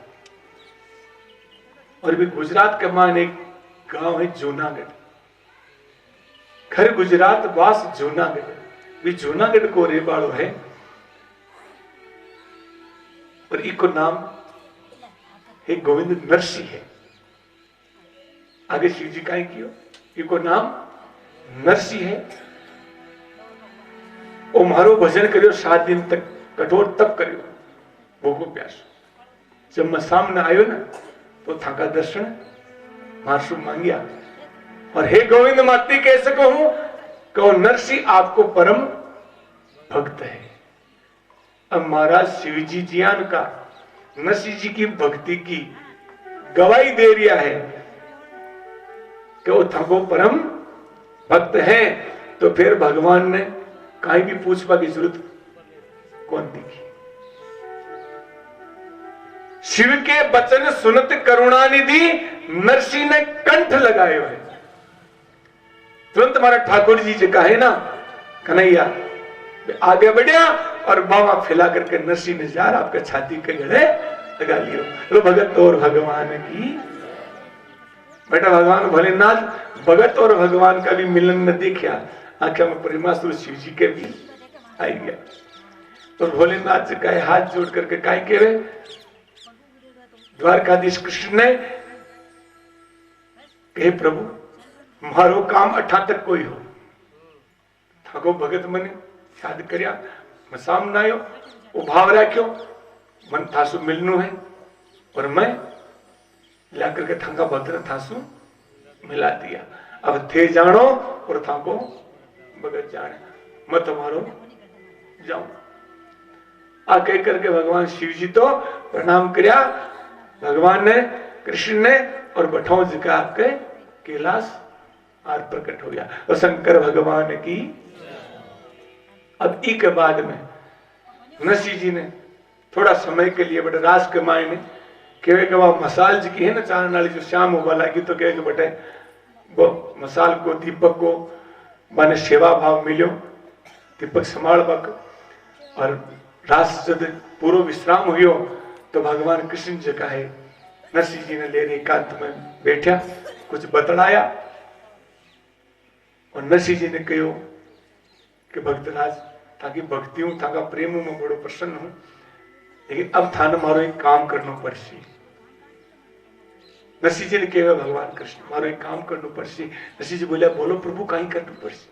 और भी गुजरात के मान एक गांव है जूनागढ़। घर गुजरात वास जूनागढ़, भी जूनागढ़ को रेवाड़ो है और इको नाम है गोविंद नरसिंह है। आगे शिव जी का कियो इको नाम नरसिंह है। ओ मारो भजन करियो 7 दिन तक कठोर तप करियो भूखो प्यास। जब मैं सामने आयो ना तो थाका दर्शन मारसू मांगिया और हे गोविंद माती कैसे कहूं, कहो नरसी आपको परम भक्त है। अब महाराज शिवजी जियान का नरसी जी की भक्ति की गवाही दे रिया है कि वो थको परम भक्त है, तो फिर भगवान ने कहीं भी पूछवा की जरूरत कौन दिखी। शिव के वचन सुनत करुणानिधि नरसी ने कंठ लगाए हुए। तुरंत हमारा ठाकुर जी जो कहे ना, कन्हैया आगे बढ़िया और बावा फैला करके नरसी ने जार आपके छाती के गले लगा लियो। लो भगत और भगवान की। बेटा भगवान भोलेनाथ भगत और भगवान का भी मिलन न देखा, आंखें में परिमासुर शिव जी के भी आई गया। तो भोलेनाथ से कहे हाथ जोड़ करके काय के वे द्वारकाधीश कृष्ण ने कहे प्रभु मारो काम अठा तक कोई हो, थाको भगत मने याद करया मैं सामने आयो वो भाव राख्यो मन थासु मिलनु है और मैं ला करके थाका भद्र थासु मिला दिया। अब थे जानो और थाको भगत जाने, मैं तुम्हारो जाऊं। आ कह करके भगवान शिव जी तो प्रणाम करया भगवान ने कृष्ण ने और बठाओ जी का आपके कैलाश आर प्रकट हो गया। और शंकर भगवान की। अब ई के बाद में नरसी जी ने थोड़ा समय के लिए बटे रास के मायने कहे कि वह मसाल जी की है ना चांद वाली जो शाम होगा लगी, तो कहे कि बटे वो मसाल को दीपक को माने सेवा भाव मिलो, दीपक संभाल बक। और रास जब पूर्व विश्राम हुई तो भगवान कृष्ण जी का है नरसी जी ने लेने एकांत में बैठा कुछ बतलाया और नरसी जी ने कहो कि भक्तराज ताकि भक्ति हूं ताका प्रेम हूं मैं बड़ो प्रसन्न हूं, लेकिन अब थाने मारो एक काम करना पड़सी। नरसी जी ने कहा भगवान कृष्ण मारो एक काम करना पड़सी। नरसी जी बोलिया बोलो प्रभु कहीं करना पड़सी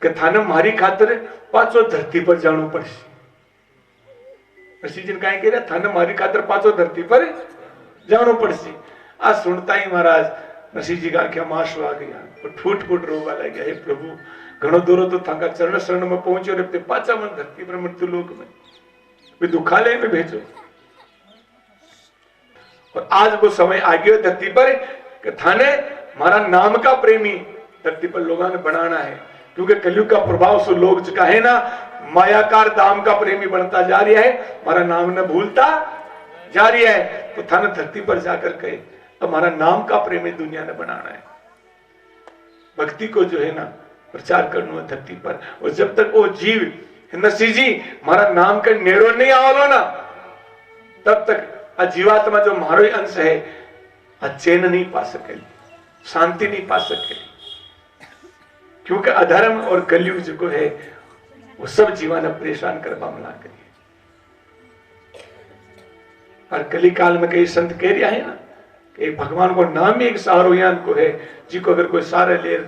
कि थाने मारी खातर पांचों धरती पर जाना पड़सी। नरसी जी ने कहीं कह रहा थाने मारी खातर पांचों धरती पर जाना पड़सी। आज सुनता ही महाराज नरसी जी का क्या माशु आ गया और फूट फूट रोवा लग गया। हे प्रभु घणो दूरो तो थाका चरण शरण में पहुंचो रे पाचा मन धरती पर मृत्यु लोक में भी दुखालय में भेजो। और आज वो समय आ गया धरती पर कि थाने मारा नाम का प्रेमी धरती पर लोगों ने बनाना है, क्योंकि कलयुग का प्रभाव सो लोग चुका है ना, मायाकार दाम का प्रेमी बनता जा रहा है, हमारा नाम न भूलता जा रही है। तो थाने धरती पर जाकर के हमारा नाम का प्रेमी दुनिया ने बनाना है, भक्ति को जो है ना प्रचार करना है धरती पर। और जब तक वो जीव नरसी जी हमारा नाम का नेड़ो नहीं आवलो ना, तब तक जीवात्मा जो मारो अंश है चैन नहीं पा सके, शांति नहीं पा सके, क्योंकि अधर्म और कलयुग जो है वो सब जीवन परेशान कर मामला करिए। और कली काल में कई संत कह रहा है ना कि भगवान को नाम ही एक सहारो यान को है, जी को अगर कोई सहारा ले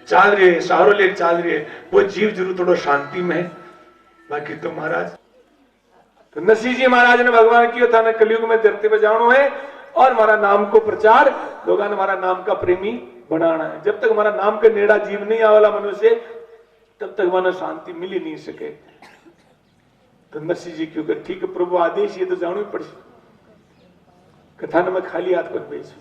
चाल रही है, सहारो ले चाल रही है, वो जीव जरूर थोड़ा शांति में है। बाकी तो महाराज तो नरसी जी महाराज ने भगवान किया था ना कलयुग में धरती पर जाना है और हमारा नाम को प्रचार लोगों ने हमारा नाम का प्रेमी बनाना है। जब तक हमारा नाम का नेड़ा जीव नहीं आवाला मनुष्य तब तक हमारा शांति मिल ही नहीं सके। तो नरसी जी क्योंकि ठीक है प्रभु आदेश ये तो जानो ही पड़ कथा में खाली हाथ पर भेजो,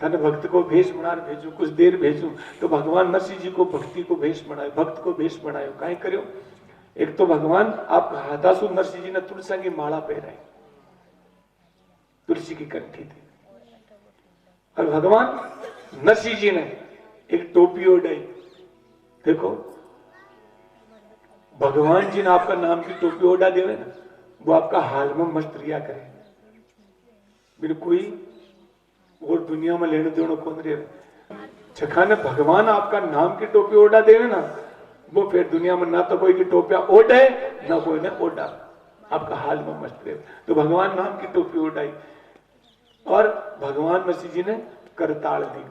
थाने भक्त को भेष बना भेजू, कुछ देर भेजू। तो भगवान नरसी जी को भक्ति को भेष बनाए, भक्त को भेष बनाए। कहीं करो एक तो भगवान आप हाथासु नरसी जी ने तुलसी की माला पहनाई, तुलसी की कंठी थी, और भगवान नरसी जी ने एक टोपी ओढ़ाई। देखो भगवान जी ने आपका नाम की टोपी ओढ़ा देवे ना, वो आपका हाल में मस्त रिया करे, बिन कोई और दुनिया में लेने देने कौन रहे। जखाने भगवान आपका नाम की टोपी ओढ़ा देवे ना, वो फिर दुनिया में ना तो कोई की टोपिया ओढ़े ना कोई ने ओढ़ा, आपका हाल में मस्त रहे। तो भगवान नाम की टोपी ओढ़ाई और भगवान नरसी जी ने करताल दी,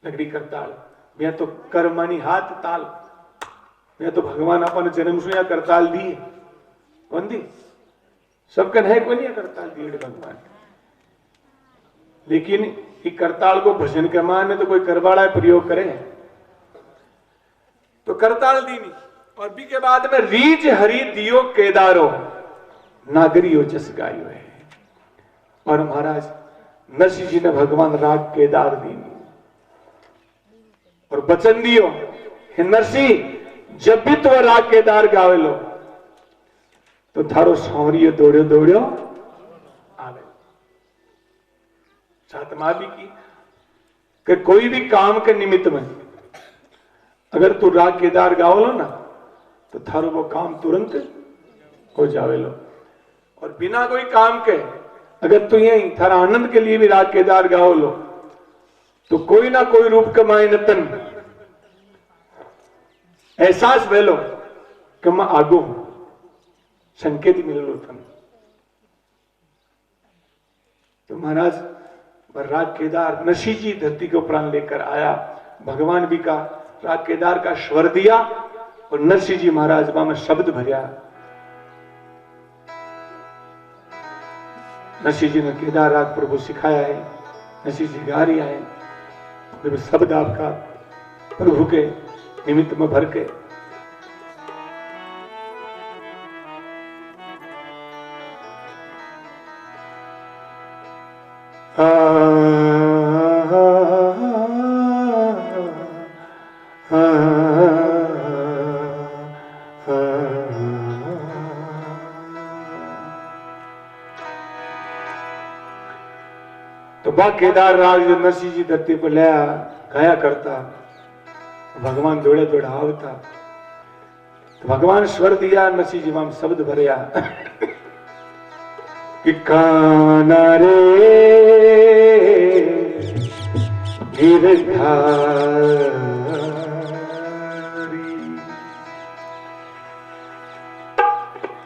नगरी करताल। मैं तो कर मानी हाथ ताल, मैं तो भगवान अपन जन्म सुया करताल दी कौन दी सबका है कोई नहीं करताल दीड़ भगवान, लेकिन ये करताल को भजन के मान तो कोई करवाड़ा प्रयोग करे तो करताल दी नहीं। और भी के बाद में रीज हरि दियो केदारो नागरियो जस गायो है। और महाराज नरसिंह जी ने भगवान राग केदार दी और वचन दियो, हे नरसिंह जब भी तो राग केदार गावे लो तो थारो सांवरियो दौड़ो दौड़ो आवे। सातमा भी की कि कोई भी काम के निमित्त में अगर तू राग केदार गाओ लो ना तो थारो वो काम तुरंत हो जावे लो। और बिना कोई काम के अगर तू यही थारा आनंद के लिए भी राग केदार गाओ लो तो कोई ना कोई रूप के मायने तन एहसास वेलो कि मैं आगो हूं, संकेत मिल लो तन। तो महाराज राग केदार नरसिंह जी धरती को प्राण लेकर आया, भगवान भी का राग केदार का स्वर दिया और नरसिंह जी महाराज में शब्द भरिया। नरसिंह जी ने केदार राग प्रभु सिखाया है, नरसिंह जी गा रही है, शब्द आपका प्रभु के निमित्त में भर के। तो बा केदार राग जो नरसिंह जी धरती पर लाया गाया करता, भगवान दौड़े दौड़ा आवता, तो भगवान स्वर दिया, नरसिंह जी वहां शब्द भरया कि काना रे गिरधारी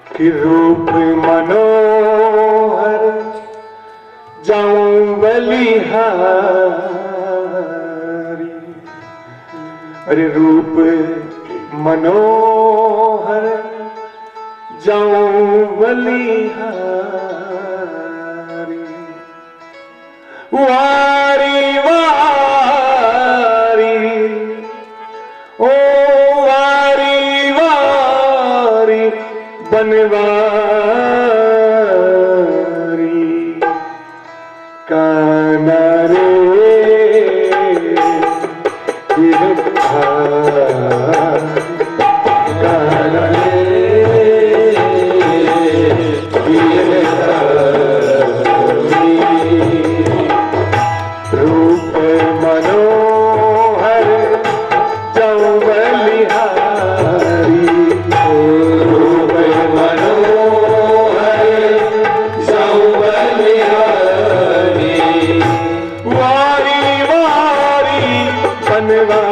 कि रूप मनोहर जाऊं बलिहारी। अरे रूप मनोहर जाऊं बलिहारी, वारी वारी ओ वारी वारी बनवारी काना रे काना रे रूप मनोहर जाऊं बलिहारी, रूप मनोहर जाऊं बलिहारी, वारी वारी बनवारी,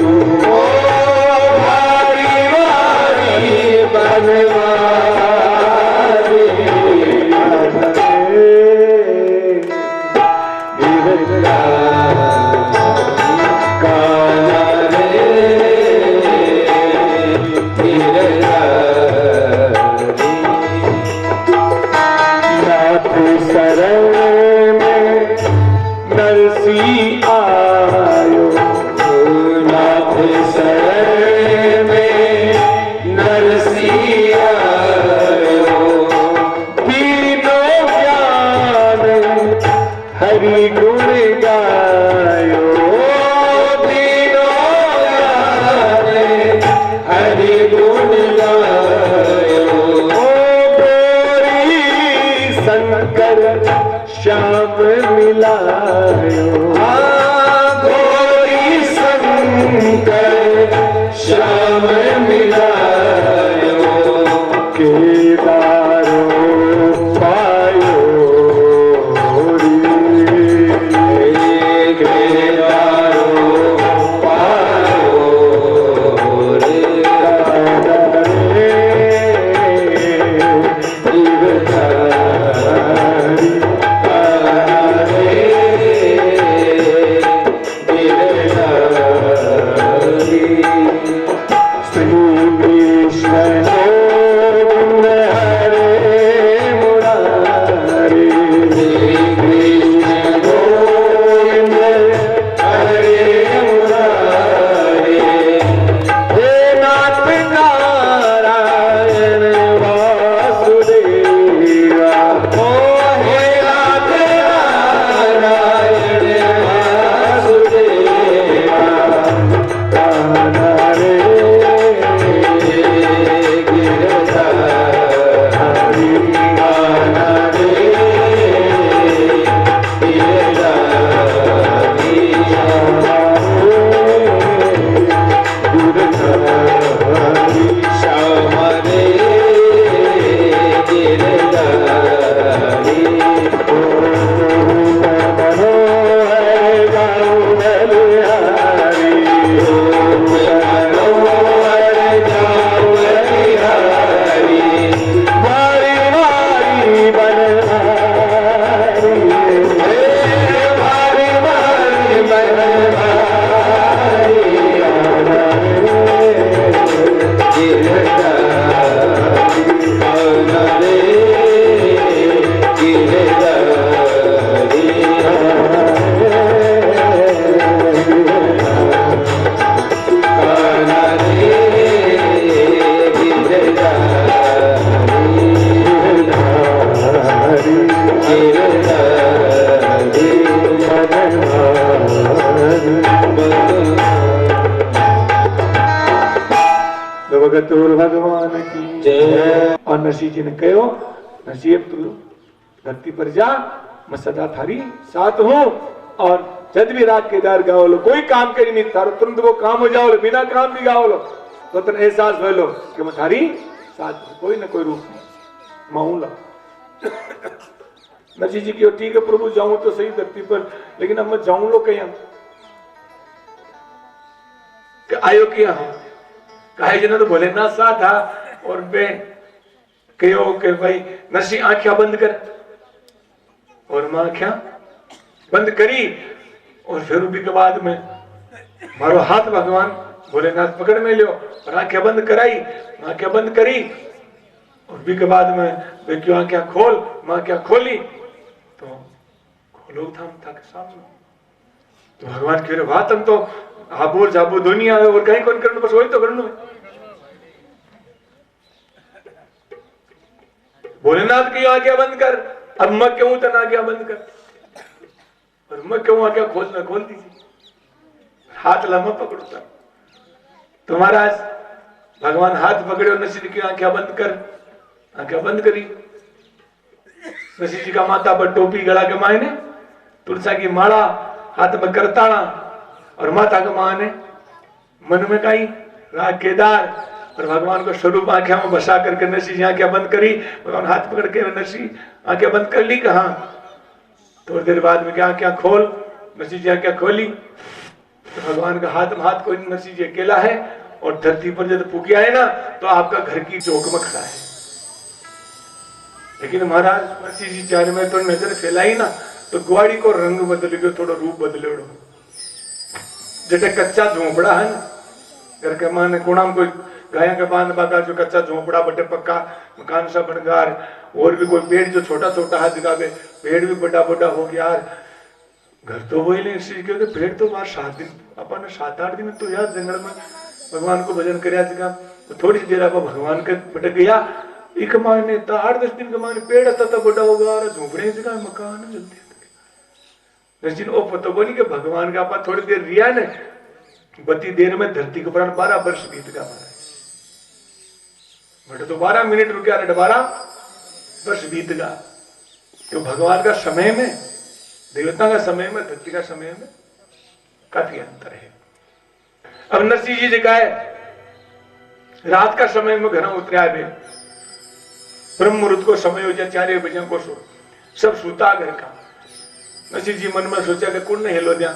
ओ वारी वारी बनवारी काना रे नाथ शरण में नरसिंह आयो, नाथ शरण में नरसिंह आयो, तीनों ज्ञान हरि गुण गायो, तीनों ज्ञान हरि गुण गायो, ओ गोरी शंकर श्याम मिलायो, गोरी शंकर भगत और भगवान की जय। और नरसिंह जी ने कहो, नरसिंह तू धरती पर जा, मैं सदा थारी साथ हूं। और जब भी राग केदार गाओ लो, कोई काम करी नहीं थारो, तुरंत वो काम हो जाओ लो, बिना काम भी गाओ लो, तो तुम एहसास हो लो कि मैं थारी साथ हूं, कोई ना कोई रूप नहीं माऊं ला। नरसिंह जी की ठीक है प्रभु, जाऊं तो सही धरती पर, लेकिन अब मैं जाऊं लो कहीं आयो किया हूं कहे जना तो भोलेनाथ सा था। और वे कहो कि भाई नरसिंह आंखें बंद कर, और मां आंखें बंद करी। और फिर उसी के बाद में मारो हाथ भगवान भोलेनाथ पकड़ में लियो और आंखें बंद कराई, आंखें बंद करी। और उसी के बाद में वे क्यों आंखें खोल, मां आंखें खोली तो खोलो था के सामने। तो भगवान कह रहे बात हम तो हाबोर जाबो दुनिया है और कहीं कौन करना, बस वही तो करना है। भोलेनाथ की आज्ञा बंद कर, अब मैं क्यों तना आज्ञा बंद कर, और मैं क्यों आज्ञा खोलना खोल दीजिए, हाथ लम्बा पकड़ता। तो महाराज भगवान हाथ पकड़े और नरसिंह की आंखें बंद कर, आंखें बंद करी। नरसिंह जी का माथा पर टोपी गला के मायने, तुलसा की माला हाथ में करताड़ा, और माता का मां ने मन में कही राग केदार, और भगवान को स्वरूप आंखें में बसा करके नरसिंह जी आंखें बंद करी। भगवान हाथ पकड़ के नरसिंह आंखें बंद कर ली, कहा थोड़ी देर बाद में क्या आंखें खोल, नरसिंह जी आंखें खोली। तो भगवान का हाथ में हाथ, कोई नरसिंह जी अकेला है, और धरती पर जब फूकी आए ना तो आपका घर की चौक में खड़ा है। लेकिन महाराज नरसिंह जी चार में तो नजर फैलाई ना तो ग्वाड़ी को रंग बदल गयो, थोड़ा रूप बदले। जैसे कच्चा झोंपड़ा है ना, घर के माने कोना में कोई गाया के बांध बागा जो कच्चा झोंपड़ा बटे पक्का मकान सा बनगार, और भी कोई पेड़ जो छोटा छोटा है जगह पे, पेड़ भी बड़ा बड़ा हो गया यार। घर तो वही नहीं, क्योंकि पेड़ तो बाहर 7 दिन अपन 7-8 दिन तो यार जंगल में भगवान को भजन कर जगह, तो थोड़ी सी देर आप भगवान के बटक गया। एक माने तो 8-10 दिन के माने पेड़ था बड़ा होगा, और झोंपड़े जगह मकान जल्दी नरसिंह ओ पतो बोली कि भगवान का आपा थोड़ी देर रिया ने, बती देर में धरती के ऊपर 12 वर्ष बीत गया। बटे तो 12 मिनट रुकिया, 12 वर्ष बीत गया। तो भगवान का समय में, देवता का समय में, धरती का समय में काफी अंतर है। अब नरसिंह जी जगह रात का समय में घर उतरा बे, ब्रह्म मुहूर्त को समय हो जाए 4 बजे को सो, सब सूता घर का। नरसिंह जी मन में सोचा कि कुण ने हेलो दिया,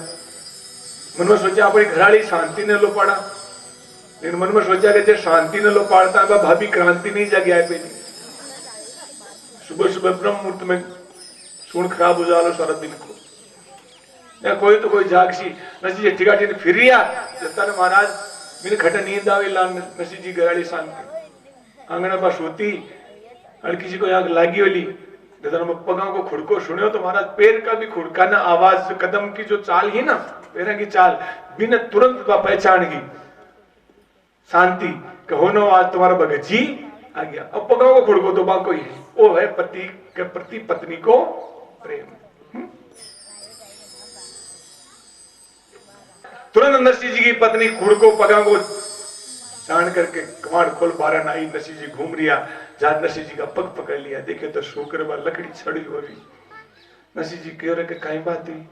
मन में सोचा अपनी घराड़ी शांति ने लो पड़ा, लेकिन मन में सोचा कि शांति ने लो पाड़ता है भाभी क्रांति नहीं जग आए पहले। सुबह सुबह ब्रह्म मुहूर्त में सुन खराब हो जालो सारा दिन को, या कोई तो कोई जागसी। नरसिंह जी ठिकाठी ने फिर रिया जता ने महाराज मेरे खटे नींद आवे ला। नरसिंह जी घराड़ी शांति आंगन पर सोती, हल्की सी को आग लागी वाली पगा को खुड़को सुनो तो महाराज पैर का भी खुड़काना आवाज, कदम की जो चाल ही ना, पैर की चाल बिना तुरंत पहचान गई शांति कहो नो आज तुम्हारा भगत जी आ गया। अब पगा को खुड़को तो बाको ही वो है पति के प्रति पत्नी को प्रेम। तुरंत नरसिंह जी की पत्नी खुड़को पगा को जान करके कमाड़ खोल बारह आई। नरसिंह जी घूम रिया, जहां नरसिंह जी का पग पकड़ लिया, देखे तो शोकर बार लकड़ी छड़ी हो रही। नरसिंह जी कह रहे कि कहीं बात हुई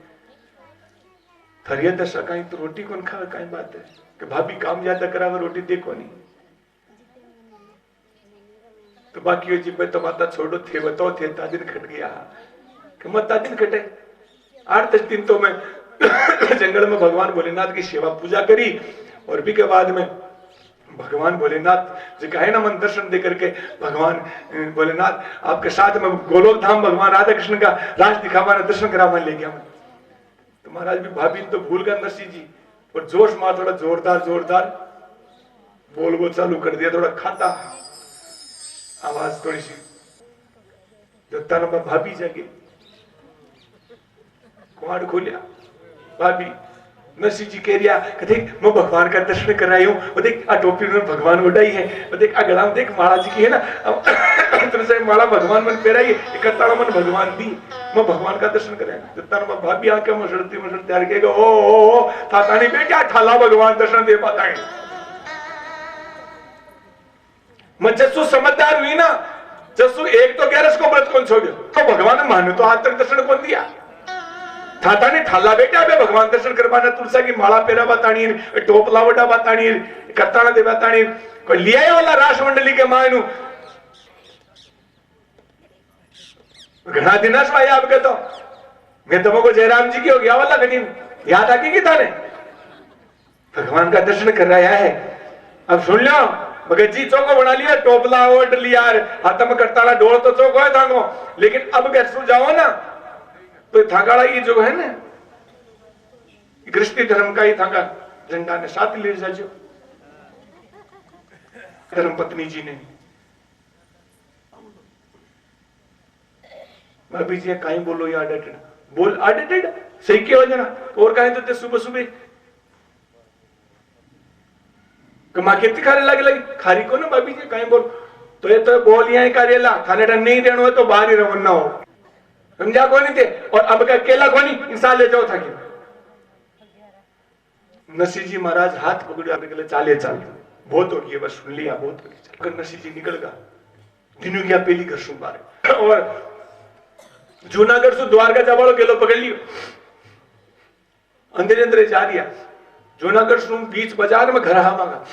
थरिया दशा, कहीं तो रोटी कौन खा, कहीं बात है कि भाभी काम ज्यादा करा रोटी देखो नहीं। तो बाकी जी मैं तो माता छोड़ो थे बताओ थे तादिन खट गया कि मत तादिन खटे 8-10 दिन तो मैं जंगल में भगवान भोलेनाथ की सेवा पूजा करी, और भी के बाद में भगवान भोलेनाथ जी कहे ना मन दर्शन दे करके भगवान भोलेनाथ आपके साथ में गोलोक धाम भगवान राधा कृष्ण का राज दिखावा दर्शन करावा ले गया। तो महाराज भी भाभी तो भूल गए नरसिंह जी, और जोश मार थोड़ा जोरदार जोरदार बोल वो चालू कर दिया, थोड़ा खाता आवाज थोड़ी सी। जब नंबर भाभी जागे कुआड़ खोलिया, भाभी नरसिंह जी कह रिया कि देख मैं भगवान का दर्शन कराई हूं, वो देख आ टोपी में भगवान उड़ाई है, वो देख आ गला में देख माला जी की है ना, तुमसे माला भगवान मन पेराई है, इकट्ठा मन भगवान दी, मैं भगवान का दर्शन कराया। जितना मैं भाभी आके मसड़ती आ के ओ थातानी बेटा ठाला भगवान दर्शन दे पाता है। मैं जसु समझदार हुई ना, जसु एक तो ग्यारस को व्रत कौन छोड़ो तो भगवान मानो तो आज तक दर्शन कौन दिया थाता ने ठाला बेटा बे भगवान दर्शन करवाना तुलसा की माला पेरा बतानी टोपला वटा बतानी करताना दे बतानी कोई लिया वाला रास मंडली के मायनू घना दिनाश भाई आपके तो मैं तुमको जयराम जी की हो गया वाला घनी याद आके की थाने भगवान का दर्शन कर रहा है। अब सुन लो भगत जी चौको बना लिया टोपला ओट लिया हाथ में करताना डोल तो चौको है थांगो लेकिन अब घर सु जाओ ना तो थागाड़ा ये जो है ना गृहस्थी धर्म का ही थागा झंडा ने साथ ले जाजो धर्म पत्नी जी ने भाभी जी कहीं बोलो या अडेटेड बोल अडेटेड सही क्यों हो जाना और कहीं तो सुबह सुबह कमा कितनी खाने लगे खारी को ना भाभी जी कहीं बोल तो ये तो बोल यहाँ करेला थाने नहीं रहना हो तो बाहर ही रवाना हो समझा को नहीं थे और अब का अकेला को नहीं इंसान ले जाओ था कि नसी जी महाराज हाथ पकड़े आपने के लिए चाले चाल बहुत हो गई बस सुन लिया बहुत हो गई अगर नसी जी निकल गया दिनों गया पहली घर सुन बारे और जूनागढ़ से द्वारका जावाड़ो गेलो पकड़ लियो अंदर अंदर जा रिया जूनागढ़ से बीच बाजार में घर आवागा